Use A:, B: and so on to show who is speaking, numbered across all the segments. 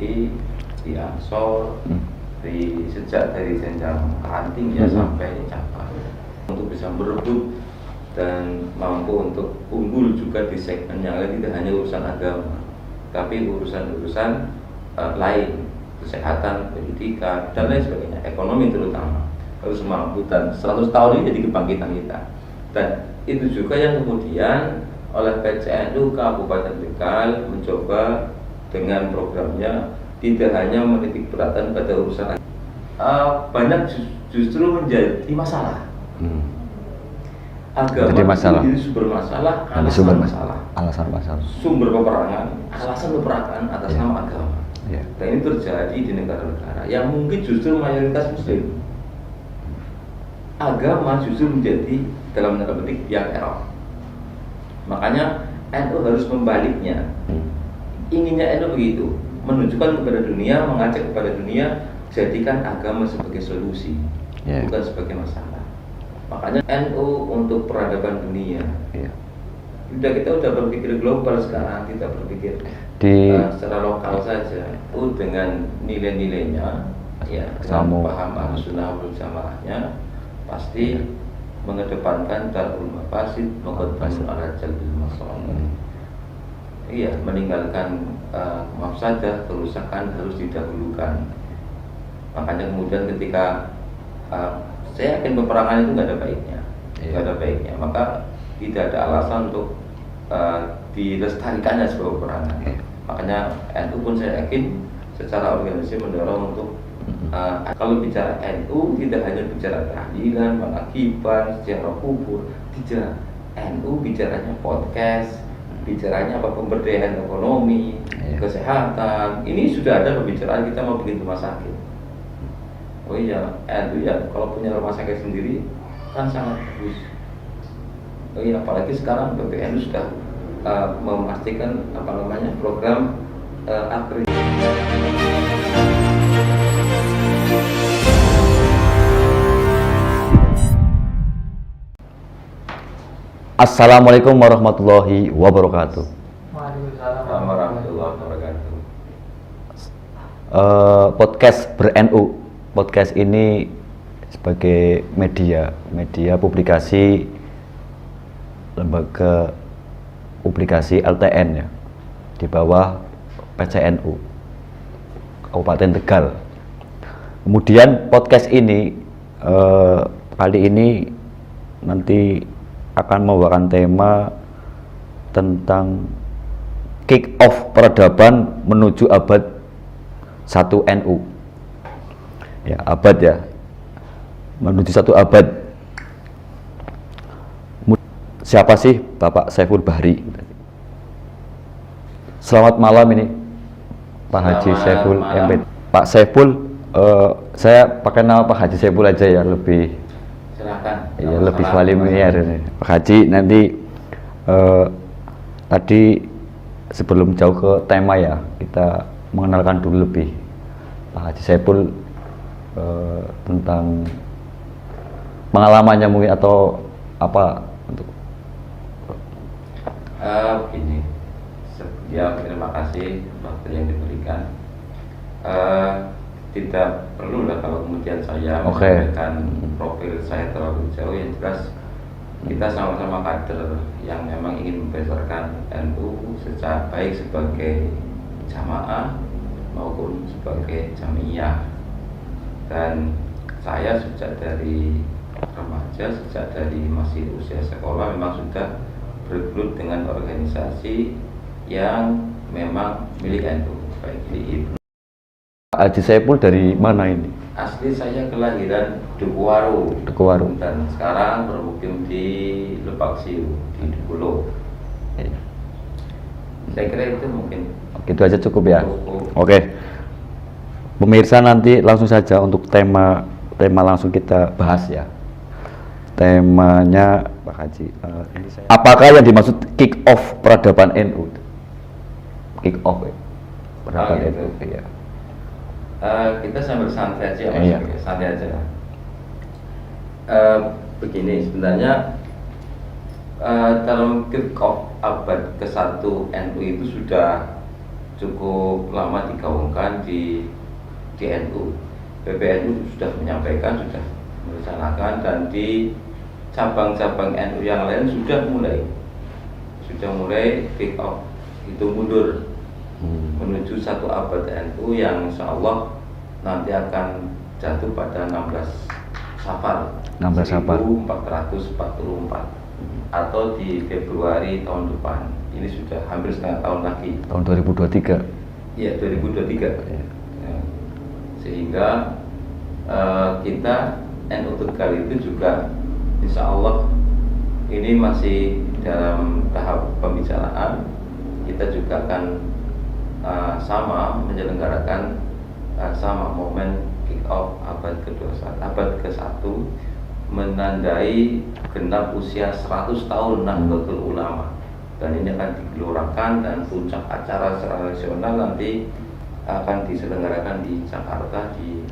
A: FPI, di Ansor, sejak dari jenjang ranting ya sampai cabang, untuk bisa berebut dan mampu untuk unggul juga di segmen yang lain, tidak hanya urusan agama, tapi urusan-urusan lain, kesehatan, pendidikan, dan lain sebagainya, ekonomi terutama, harus mampu. Dan 100 tahun ini jadi kebangkitan kita, dan itu juga yang kemudian oleh PCNU Kabupaten Tegal mencoba dengan programnya tidak hanya menitik beratkan pada urusan banyak justru menjadi masalah. Agama itu sumber masalah, alasan masalah, sumber peperangan, alasan peperangan atas nama agama. Dan ini terjadi di negara-negara yang mungkin justru mayoritas Muslim. Agama justru menjadi dalam tanda petik yang error. Makanya NU harus membaliknya. Inginnya NU begitu, menunjukkan kepada dunia, mengajak kepada dunia, jadikan agama sebagai solusi, bukan sebagai masalah. Makanya NU untuk peradaban dunia. Kita udah berpikir global sekarang, kita berpikir secara lokal saja. Dengan nilai-nilainya, dengan paham Ahlussunnah wal Jamaahnya, pasti mengedepankan darul mafasid, muqaddamun ala jalbil masalih. Meninggalkan mafsadah, kerusakan harus didahulukan. Makanya kemudian ketika saya yakin peperangan itu nggak ada baiknya, maka tidak ada alasan untuk dilestarikannya sebuah peperangan. Makanya NU pun saya yakin secara organisasi mendorong untuk kalau bicara NU tidak hanya bicara tahlilan, manakiban, sejarah kubur, tidak. NU bicaranya podcast, bicaranya pemberdayaan ekonomi, kesehatan. Ini sudah ada pembicaraan, kita mau bikin rumah sakit. NU kalau punya rumah sakit sendiri kan sangat bagus. Apalagi sekarang PBNU sudah memastikan program upgrade.
B: Assalamualaikum warahmatullahi wabarakatuh.
A: Waalaikumsalam warahmatullahi wabarakatuh.
B: Podcast ber-NU. Podcast ini sebagai media publikasi lembaga publikasi LTN ya, di bawah PCNU Kabupaten Tegal. Kemudian podcast ini kali ini nanti akan membawakan tema tentang kick off peradaban menuju abad 1 NU. Abad menuju 1 abad. Siapa sih Bapak Saiful Bahri? Selamat malam ini Pak Haji Saiful MP. Pak Saiful, saya pakai nama Pak Haji Saiful aja ya, lebih
A: silakan.
B: Lebih familiar ini. Pak Haji, nanti tadi sebelum jauh ke tema ya, kita mengenalkan dulu lebih Pak Haji Saiful tentang pengalamannya mungkin atau apa untuk
A: begini. Terima kasih waktu yang diberikan. Tidak perlu lah kalau kemudian saya menyampaikan profil saya terlalu jauh. Yang jelas kita sama-sama kader yang memang ingin membesarkan NU secara baik sebagai jamaah maupun sebagai jamiyah. Dan saya sejak dari remaja, sejak dari masih usia sekolah memang sudah bergelut dengan organisasi yang memang milik NU, baik di
B: Haji Saiful dari mana ini?
A: Asli saya kelahiran Dukuwaru, dan sekarang bermukim di Lepaksiu di Dukulo. Saya kira itu mungkin.
B: Itu aja cukup ya. Oke. Pemirsa, nanti langsung saja untuk tema langsung kita bahas ya. Temanya Pak Haji. Apakah yang dimaksud kick off peradaban NU? Kick off peradaban NU. Iya.
A: Kita sambil santai aja, santai aja. Begini, sebenarnya dalam kick-off abad ke-1 NU itu sudah cukup lama digaungkan. digaungkan di NU. PBNU sudah menyampaikan, sudah merencanakan, dan di cabang-cabang NU yang lain sudah mulai kick off, itu mundur menuju 1 abad NU yang insya Allah nanti akan jatuh pada 16 Safar 1444 atau di Februari tahun depan. Ini sudah hampir setengah tahun lagi,
B: tahun 2023.
A: Iya, 2023 ya. Sehingga kita NU Tegal itu juga insya Allah ini masih dalam tahap pembicaraan. Kita juga akan sama menyelenggarakan sama momen kick off abad ke-1 menandai genap usia 100 tahun Nahdlatul Ulama, dan ini akan digelurakan dan puncak acara secara nasional nanti akan diselenggarakan di Jakarta di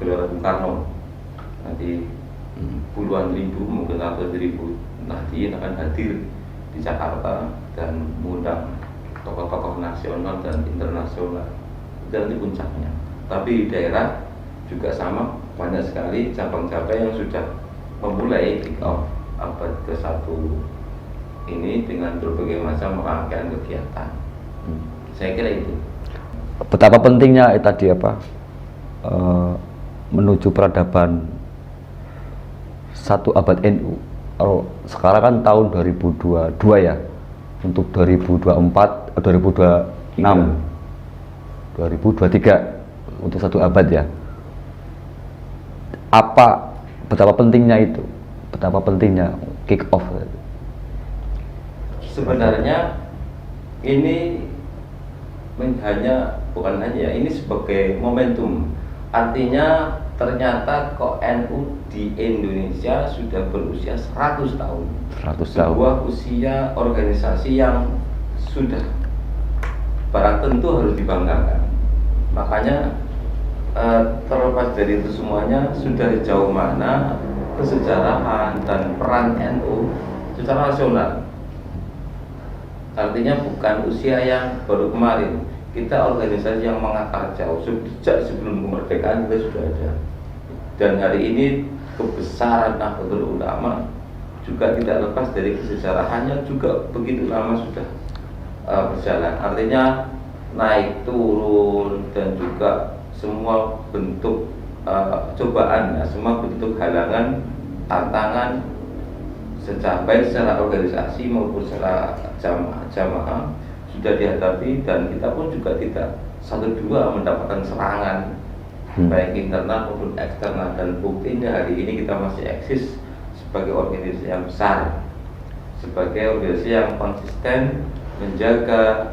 A: Gelora Bung Karno. Nanti puluhan ribu, mungkin ratusan ribu nanti akan hadir di Jakarta dan mengundang tokoh-tokoh nasional dan internasional, dan di puncaknya. Tapi di daerah juga sama, banyak sekali cabang-cabang yang sudah memulai kick off abad ke-1 ini dengan berbagai macam rangkaian kegiatan. Saya kira itu.
B: Betapa pentingnya tadi menuju peradaban 1 abad NU. Sekarang kan tahun 2022 ya, untuk 2024, 2026, 2023 untuk 1 abad ya. Betapa pentingnya itu? Betapa pentingnya kick off?
A: Sebenarnya ini bukan hanya ya, ini sebagai momentum. Artinya ternyata kok NU di Indonesia sudah berusia 100 tahun.
B: 100 tahun.
A: Sebuah usia organisasi yang sudah barang tentu harus dibanggakan. Makanya terlepas dari itu semuanya, sudah jauh mana kesejarahan dan peran NU secara nasional. Artinya bukan usia yang baru kemarin. Kita organisasi yang mengakar jauh, sejak sebelum kemerdekaan kita sudah ada. Dan hari ini kebesaran Nahdlatul Ulama juga tidak lepas dari kesejarahannya, juga begitu lama sudah berjalan. Artinya naik turun dan juga semua bentuk cobaan, semua bentuk halangan, tantangan baik secara organisasi maupun secara jamaah sudah dihadapi, dan kita pun juga tidak 1-2 mendapatkan serangan baik internal maupun eksternal, dan buktinya hari ini kita masih eksis sebagai organisasi yang besar, sebagai organisasi yang konsisten menjaga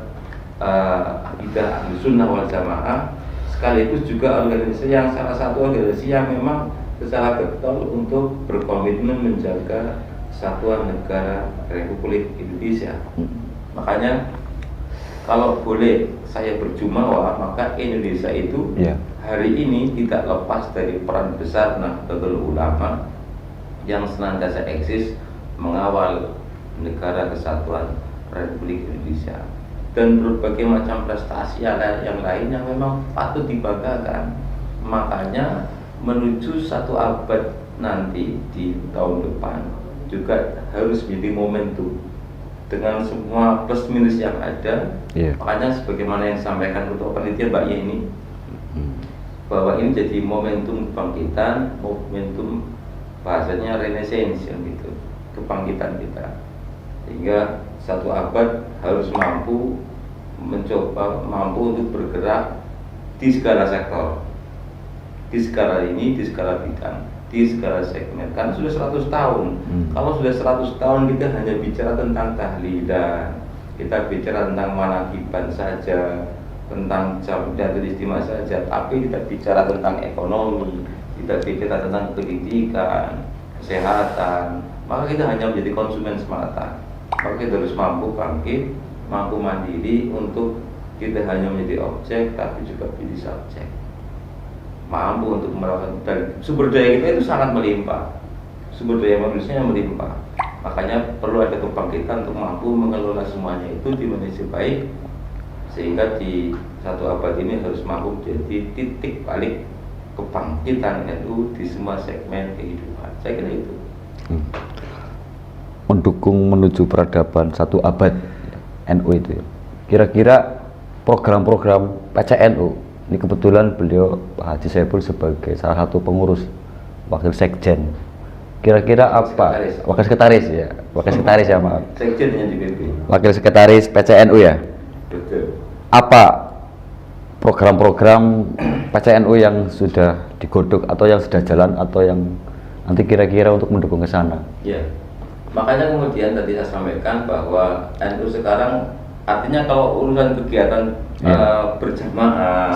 A: akidah Ahlussunnah wal Jamaah, sekaligus juga organisasi yang salah satu organisasi yang memang secara betul untuk berkomitmen menjaga kesatuan negara Republik Indonesia. Makanya kalau boleh saya berjumawa, maka Indonesia itu hari ini tidak lepas dari peran besar Nahdlatul Ulama yang senantiasa eksis mengawal negara kesatuan Republik Indonesia, dan berbagai macam prestasi yang lain yang memang patut dibanggakan. Makanya menuju 1 abad nanti di tahun depan juga harus menjadi momentum dengan semua plus minus yang ada. Makanya sebagaimana yang disampaikan Ketua Panitia Mbak Yeni, bahwa ini jadi momentum kebangkitan, momentum bahasanya renaissance gitu, kebangkitan kita, sehingga 1 abad harus mampu untuk bergerak di segala sektor, di segala lini, di segala bidang, di segala segmen. Kan sudah 100 tahun. Kalau sudah 100 tahun kita hanya bicara tentang tahlilan, kita bicara tentang manakiban saja, tentang Jamiatul Istimewa saja, tapi kita bicara tentang ekonomi, kita bicara tentang pendidikan, kesehatan, maka kita hanya menjadi konsumen semata. Maka kita harus mampu bangkit, mampu mandiri untuk tidak hanya menjadi objek tapi juga menjadi subjek, mampu untuk merawat, dan sumber daya kita itu sangat melimpah, sumber daya manusia yang melimpah. Makanya perlu ada kebangkitan untuk mampu mengelola semuanya itu di Indonesia baik, sehingga di satu abad ini harus mampu menjadi titik balik kebangkitan NU di semua segmen kehidupan. Saya kira itu.
B: Mendukung menuju peradaban satu abad NU itu. Kira-kira program-program PCNU ini, kebetulan beliau Pak Haji Saiful sebagai salah satu pengurus wakil sekjen. Kira-kira apa? Wakil sekretaris ya, wakil sekretaris ya, maaf.
A: Sekjen yang di PP.
B: Wakil sekretaris PCNU ya.
A: Betul.
B: Apa program-program PCNU yang sudah digodok atau yang sudah jalan atau yang nanti kira-kira untuk mendukung ke sana?
A: Ya, makanya kemudian tadi saya sampaikan bahwa NU sekarang artinya kalau urusan kegiatan berjamaah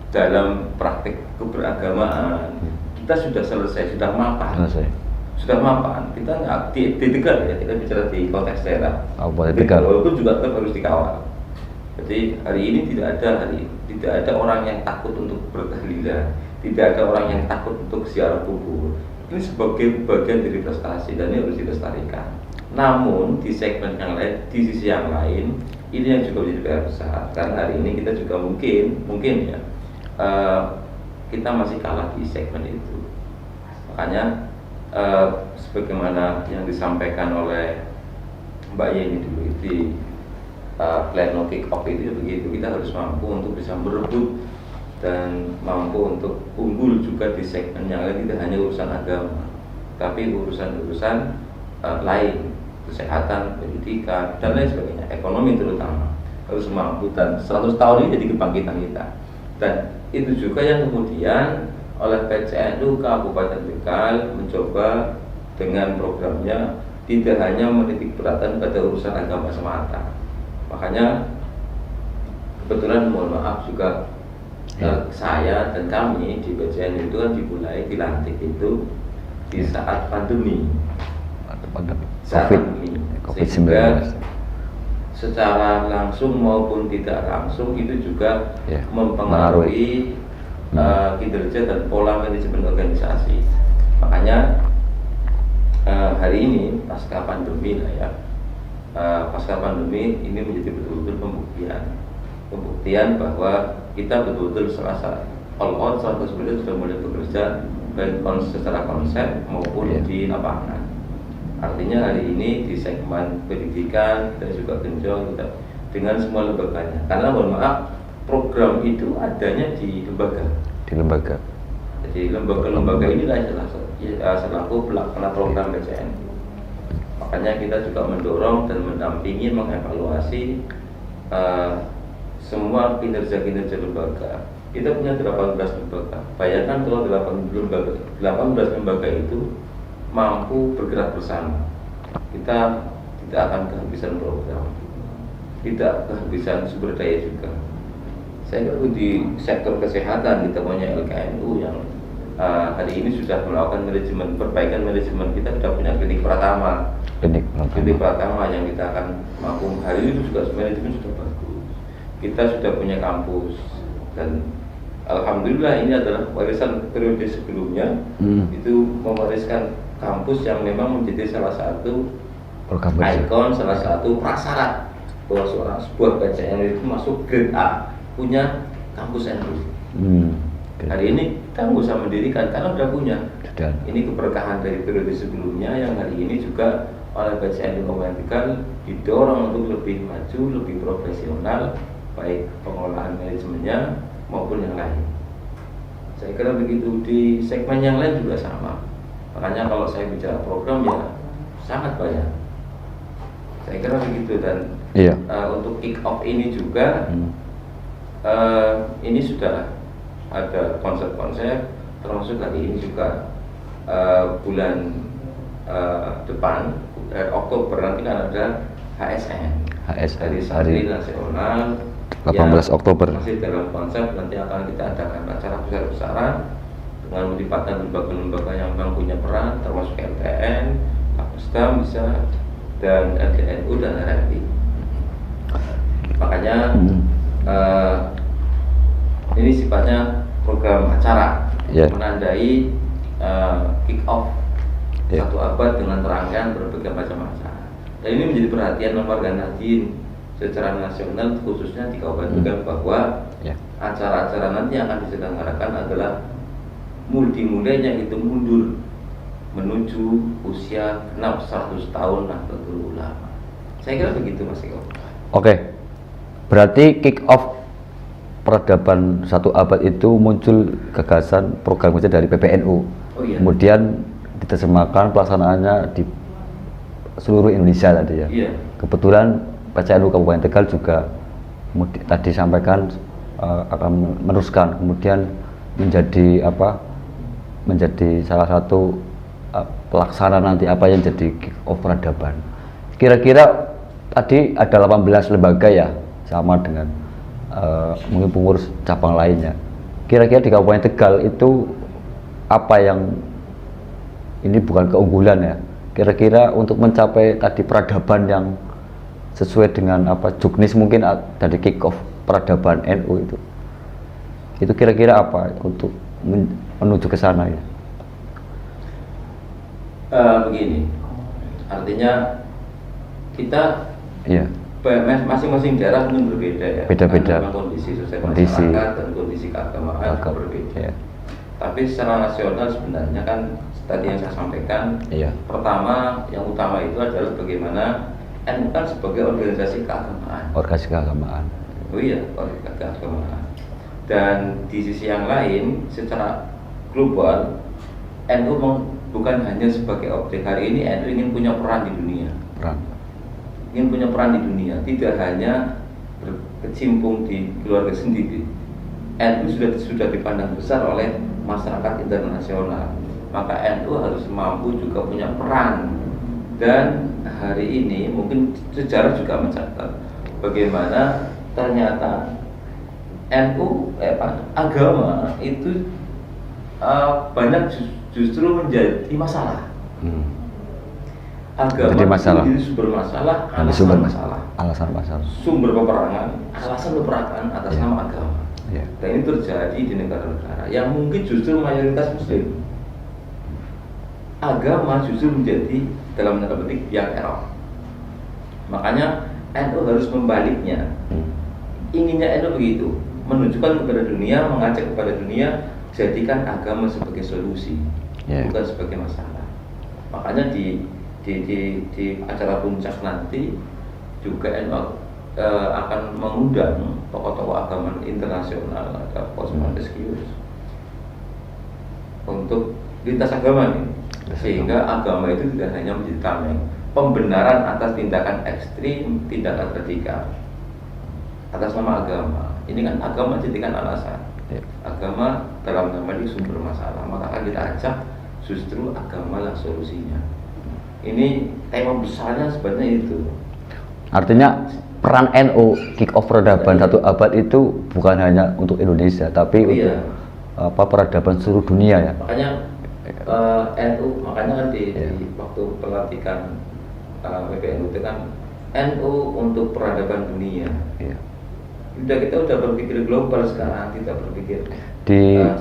A: dalam praktik keberagamaan kita sudah selesai, sudah mapan. Sudah mapan, kita nggak di Tegal ya, kita bicara di konteks daerah.
B: Tegal.
A: Walaupun juga tetap harus dikawal. Jadi hari ini tidak ada orang yang takut untuk bertahlilan, tidak ada orang yang takut untuk ziarah kubur. Ini sebagai bagian dari prestasi dan ini harus dilestarikan. Namun di segmen yang lain, di sisi yang lain, ini yang juga menjadi PR besar karena hari ini kita juga mungkin ya kita masih kalah di segmen itu. Makanya sebagaimana yang disampaikan oleh Mbak Yeni dulu di pleno kick off itu begitu, kita harus mampu untuk bisa merebut dan mampu untuk unggul juga di segmen yang lain, tidak hanya urusan agama tapi urusan-urusan lain, kesehatan, pendidikan dan lain sebagainya, ekonomi terutama harus mampu. Dan 100 tahun ini jadi kebangkitan kita, dan itu juga yang kemudian oleh PCNU Kabupaten Tegal mencoba dengan programnya tidak hanya menitik beratkan pada urusan agama semata. Makanya kebetulan mohon maaf juga saya dan kami di PCNU itu kan dimulai dilantik itu di saat pandemi.
B: COVID-19.
A: Secara langsung maupun tidak langsung itu juga mempengaruhi kinerja dan pola manajemen organisasi. Makanya hari ini pasca pandemi pasca pandemi ini menjadi betul-betul pembuktian bahwa kita betul-betul selasa all out 100% sudah mulai bekerja baik secara konsep maupun di lapangan. Artinya hari ini di segmen pendidikan dan juga genjot dengan semua lembaganya. Karena mohon maaf, program itu adanya di lembaga. Jadi lembaga-lembaga inilah selaku pelaksana program PCNU. Makanya kita juga mendorong dan mendampingi, mengevaluasi semua kinerja-kinerja lembaga. Kita punya 18 lembaga. Bayangkan kalau 18 lembaga itu mampu bergerak bersama, kita tidak akan kehabisan program, tidak kehabisan sumber daya juga. Saya kira di sektor kesehatan kita punya LKNU yang hari ini sudah melakukan perbaikan manajemen. Kita sudah punya klinik Pratama yang kita akan mampu hari ini juga manajemen sudah bagus. Kita sudah punya kampus dan alhamdulillah ini adalah warisan periode sebelumnya. Itu mewariskan kampus yang memang menjadi salah satu ikon, salah satu prasyarat bahwa sebuah PCNU itu masuk grade A, punya kampus NU. Hari ini kita nggak usah mendirikan karena udah punya. Ini keberkahan dari periode sebelumnya yang hari ini juga oleh PCNU Kabupaten Tegal didorong untuk lebih maju, lebih profesional, baik pengelolaan manajemennya maupun yang lain. Saya kira begitu. Di segmen yang lain juga sama. Makanya kalau saya bicara program ya sangat banyak. Saya kira begitu. Dan untuk kick off ini juga ini sudah ada konsep-konsep, termasuk hari ini juga bulan depan Oktober nanti kan ada HSN dari Santri Nasional
B: 18 Oktober.
A: Masih dalam konsep nanti akan kita adakan acara besar-besaran dengan melibatkan lembaga-lembaga yang memang punya peran, termasuk LTN, Kapusdam bisa, dan LGNU dan RRI. Makanya ini sifatnya program acara menandai kick off satu abad dengan rangkaian berbagai macam acara. Dan ini menjadi perhatian warga Nahdien secara nasional khususnya di Kabupaten Tegal bahwa
B: Ya.
A: acara-acara nanti yang akan diselenggarakan adalah mulai-mulainya itu mundur menuju usia genap 100 tahun Nahdlatul Ulama. Saya kira begitu Mas Eko.
B: Oke, berarti kick off peradaban satu abad itu muncul gagasan program kerja dari PBNU.
A: Oh iya.
B: Kemudian diterjemahkan pelaksanaannya di seluruh Indonesia tadi ya.
A: Iya.
B: Kebetulan PCNU Kabupaten Tegal juga tadi sampaikan akan meneruskan, kemudian menjadi menjadi salah satu pelaksana nanti apa yang jadi kick off peradaban. Kira-kira tadi ada 18 lembaga ya, sama dengan mungkin pengurus cabang lainnya. Kira-kira di Kabupaten Tegal itu apa yang ini bukan keunggulan ya? Kira-kira untuk mencapai tadi peradaban yang sesuai dengan juknis mungkin dari kick off peradaban NU itu kira-kira apa untuk menuju ke sana ya?
A: Begini, artinya kita
B: Iya.
A: masing-masing daerah mungkin berbeda ya.
B: Beda-beda.
A: Karena kondisi sosial
B: Kondisi.
A: masyarakat dan kondisi keagamaan juga berbeda.
B: Iya.
A: Tapi secara nasional sebenarnya kan tadi yang saya sampaikan,
B: Iya.
A: pertama yang utama itu adalah bagaimana NU kan sebagai organisasi keagamaan.
B: Organisasi keagamaan.
A: Oh iya, organisasi keagamaan. Dan di sisi yang lain, secara global, NU bukan hanya sebagai objek. Hari ini NU ingin punya peran di dunia. Ingin punya peran di dunia, tidak hanya berkecimpung di keluarga sendiri. NU sudah dipandang besar oleh masyarakat internasional. Maka NU harus mampu juga punya peran. Dan hari ini mungkin sejarah juga mencatat bagaimana ternyata NU agama itu banyak justru menjadi masalah. Agama
B: Jadi masalah.
A: itu sumber masalah,
B: Sumber
A: masalah.
B: Alasan masalah.
A: Sumber peperangan, alasan peperangan atas
B: Ya.
A: nama agama.
B: Ya.
A: Dan ini terjadi di negara-negara yang mungkin justru mayoritas Muslim. Agama justru menjadi dalam tanda petik yang error. Makanya NU harus membaliknya. Inginnya NU begitu, menunjukkan kepada dunia, mengajak kepada dunia, jadikan agama sebagai solusi, bukan sebagai masalah. Makanya di acara puncak nanti juga NU akan mengundang tokoh-tokoh agama internasional, ada Osman Deskius untuk lintas agama nih, sehingga agama itu tidak hanya menjadi tameng pembenaran atas tindakan ekstrim, tindakan radikal atas nama agama. Ini kan agama jadikan alasan. Agama dalam nama ini sumber masalah, maka akan kita ajak justru agamalah solusinya. Ini tema besarnya sebenarnya itu.
B: Artinya peran NU kick off peradaban satu abad itu bukan hanya untuk Indonesia, tapi untuk peradaban seluruh dunia ya.
A: Makanya NU, makanya kan di waktu pelantikan PBNU itu kan NU untuk peradaban dunia. Kita udah berpikir global sekarang, tidak berpikir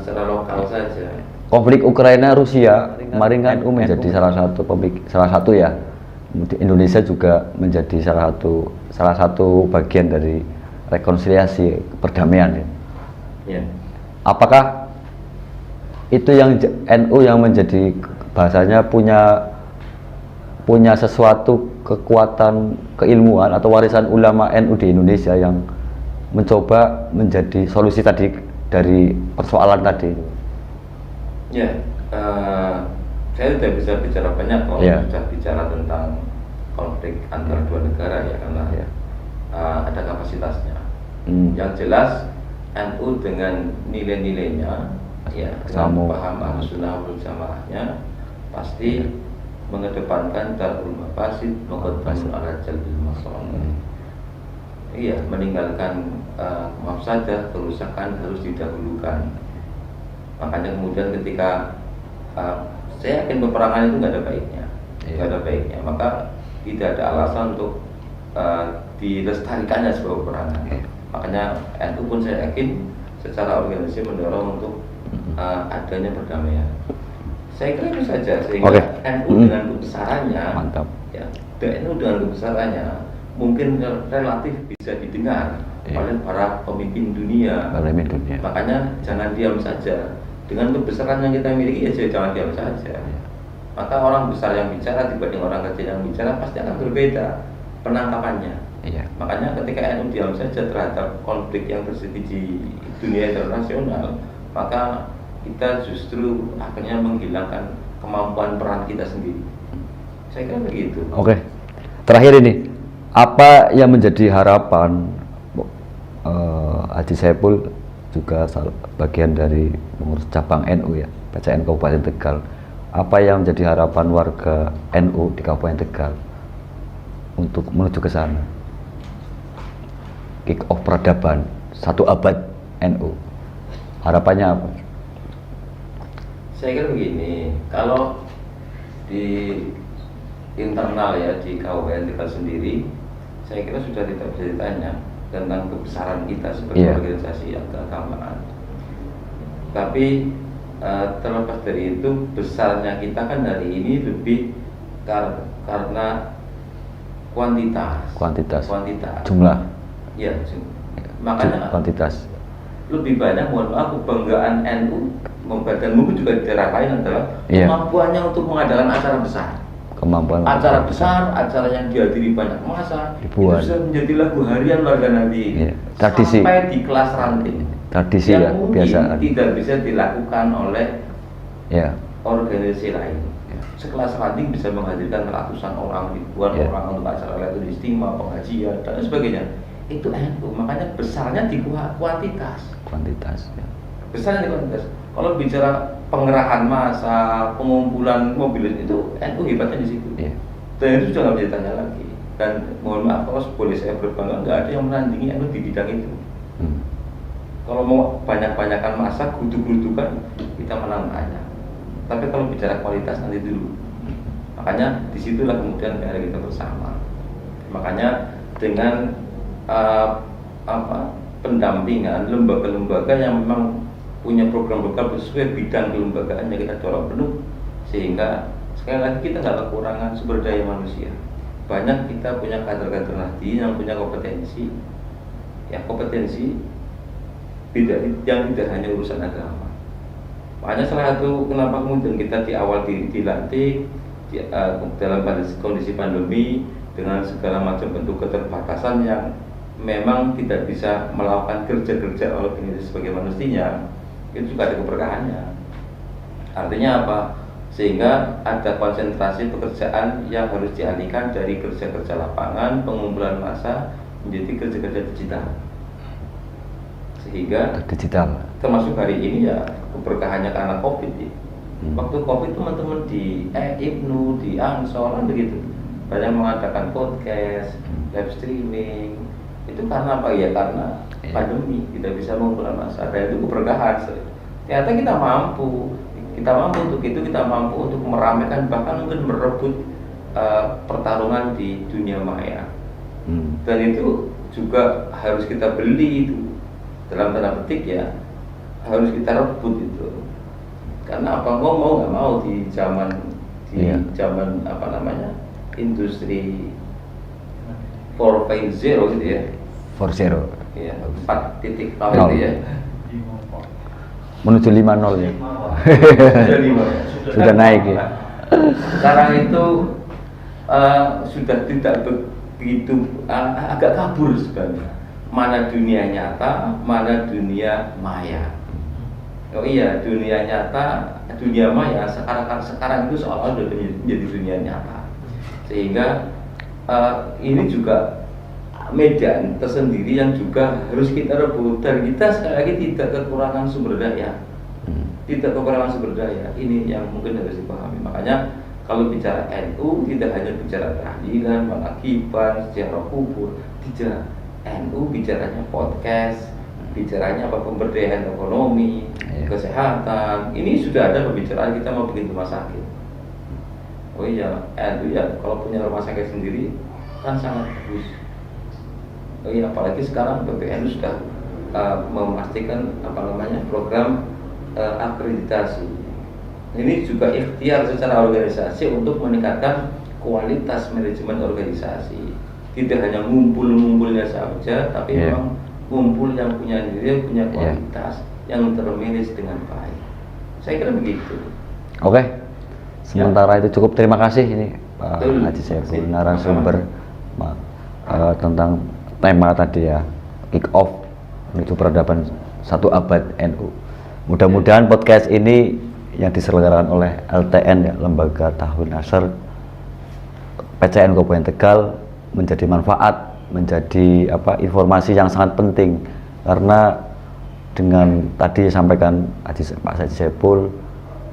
A: secara lokal saja.
B: Konflik Ukraina Rusia kemarin kan NU menjadi salah satu ya. Indonesia juga menjadi salah satu bagian dari rekonsiliasi perdamaian ya. Apakah itu yang NU yang menjadi bahasanya punya sesuatu kekuatan keilmuan atau warisan ulama NU di Indonesia yang mencoba menjadi solusi tadi dari persoalan tadi?
A: Ya, saya tidak bisa bicara banyak kalau sudah bicara tentang konflik antara dua negara ya, karena ada kapasitasnya. Yang jelas NU dengan nilai-nilainya, dengan paham Ahlussunnah wal Jamaahnya, pasti mengedepankan darul mafasid muqaddamun ala jalbil masalih. Iya, meninggalkan mafsadah, kerusakan harus didahulukan. Makanya kemudian ketika saya yakin peperangan itu nggak ada baiknya, maka tidak ada alasan untuk dilestarikannya sebuah peperangan. Makanya NU pun saya yakin secara organisasi mendorong untuk adanya perdamaian. Saya kira itu saja, sehingga NU dengan kebesarannya, NU dengan kebesarannya mungkin relatif bisa didengar oleh para pemimpin dunia. Makanya jangan diam saja. Dengan kebesaran yang kita miliki ya jangan diam saja. Maka orang besar yang bicara dibanding orang kecil yang bicara pasti akan berbeda penangkapannya. Makanya ketika NU diam saja terhadap konflik yang terjadi di dunia internasional, maka kita justru akhirnya menghilangkan kemampuan peran kita sendiri. Saya kira begitu.
B: Oke. Terakhir ini, apa yang menjadi harapan Haji Saipul juga bagian dari pengurus cabang NU ya, PCN Kabupaten Tegal. Apa yang menjadi harapan warga NU di Kabupaten Tegal untuk menuju ke sana? Kick off peradaban 1 abad NU. Harapannya apa?
A: Saya kira begini, kalau di internal ya di Kabupaten Tegal sendiri, saya kira sudah tidak bisa ditanya tentang kebesaran kita sebagai organisasi keagamaan. Tapi terlepas dari itu, besarnya kita kan hari ini lebih karena kuantitas.
B: Jumlah.
A: Ya, makanya
B: kuantitas.
A: Lebih banyak, mohon maaf, kebanggaan NU dan mungkin juga di daerah lain adalah kemampuannya untuk mengadakan acara besar. Acara besar, acara yang dihadiri banyak massa, itu sudah menjadi lagu harian warga nanti.
B: Tradisi.
A: Sampai di kelas ranting.
B: Tradisi
A: yang
B: ya,
A: mungkin
B: biasa
A: tidak bisa dilakukan oleh organisasi lain. Sekelas ranting bisa menghadirkan ratusan orang, ribuan orang untuk acara Lailatul Istimewa, pengajian dan sebagainya. Itu NU, makanya besarnya di kuantitas. Besarnya di kuantitas. Kalau bicara pengerahan massa, pengumpulan mobil itu NU hebatnya di situ. Dan itu sudah nggak bisa ditanya lagi. Dan mohon maaf kalau boleh saya berbangga, nggak ada yang menandingi NU di bidang itu. Kalau mau banyak-banyakan massa, gudug-gudugan, kita menang banyak. Tapi kalau bicara kualitas nanti dulu. Makanya disitulah kemudian PR kita bersama. Makanya dengan pendampingan lembaga-lembaga yang memang punya program-program sesuai bidang kelembagaannya kita dorong penuh, sehingga sekali lagi kita nggak kekurangan sumber daya manusia. Banyak kita punya kader-kader Nahdien yang punya kompetensi yang tidak hanya urusan agama. Makanya salah satu kenapa kemudian kita di awal dilantik dalam kondisi pandemi dengan segala macam bentuk keterbatasan yang memang tidak bisa melakukan kerja-kerja organisasi sebagaimana mestinya, itu juga ada keberkahannya. Artinya apa? Sehingga ada konsentrasi pekerjaan yang harus dialihkan dari kerja-kerja lapangan, pengumpulan massa menjadi kerja-kerja digital. Sehingga
B: digital
A: termasuk hari ini ya keberkahannya karena COVID ya. Waktu COVID teman-teman di IPNU, di Ansor kan begitu, banyak mengadakan podcast, live streaming. Itu karena apa ya? Karena pandemi tidak bisa mengumpulkan massa. Dan itu keberkahan. Ternyata kita mampu untuk itu, kita mampu untuk meramaikan, bahkan mungkin merebut pertarungan di dunia maya. Dan itu juga harus kita beli itu, dalam tanda petik ya, harus kita rebut itu. Karena apa, mau nggak mau di zaman apa namanya, industri 4.0 gitu ya. 4.0. Ya, 4.0 itu ya.
B: Menuju 5.0 ya. Sudah naik ya.
A: Sekarang itu sudah tidak begitu, agak kabur sebenarnya. Mana dunia nyata, mana dunia maya. Oh iya, dunia nyata, dunia maya sekarang itu seolah-olah sudah menjadi dunia nyata. Sehingga ini juga medan tersendiri yang juga harus kita rebut. Dan kita sekali lagi tidak kekurangan sumber daya. Ini yang mungkin harus dipahami. Makanya kalau bicara NU tidak hanya bicara tahlilan, manakiban, sejarah kubur, tidak. NU bicaranya podcast, bicaranya apa, pemberdayaan ekonomi, kesehatan. Ini sudah ada pembicaraan kita mau bikin rumah sakit. Oh iya, NU ya kalau punya rumah sakit sendiri kan sangat bagus. Oh iya, apalagi sekarang PBNU sudah memastikan program akreditasi. Ini juga ikhtiar secara organisasi untuk meningkatkan kualitas manajemen organisasi. tidak hanya ngumpul-ngumpulnya saja, tapi
B: Iya.
A: memang ngumpul yang punya diri, yang punya
B: Iya.
A: kualitas, yang termanage dengan baik. Saya kira begitu.
B: Oke. Sementara itu cukup. Terima kasih ini Pak
A: Betul.
B: Haji Saiful,
A: Terima kasih.
B: narasumber tentang tema tadi ya, kick off menuju peradaban 1 abad NU. Mudah-mudahan podcast ini yang diselenggarakan oleh LTN ya, Lembaga Tahun Nasr PCN Kabupaten Tegal, menjadi manfaat, menjadi informasi yang sangat penting, karena dengan tadi disampaikan Pak Haji Saiful,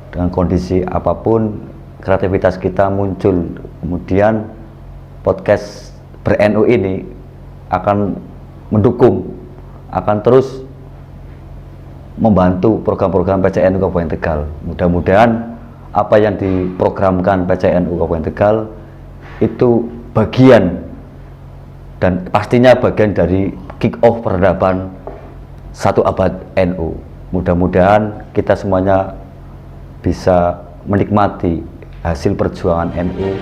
B: dengan kondisi apapun kreativitas kita muncul, kemudian podcast ber-NU ini akan mendukung, akan terus membantu program-program PCNU Kabupaten Tegal. Mudah-mudahan apa yang diprogramkan PCNU Kabupaten Tegal itu bagian, dan pastinya bagian dari kick off peradaban 1 abad NU. Mudah-mudahan kita semuanya bisa menikmati hasil perjuangan NU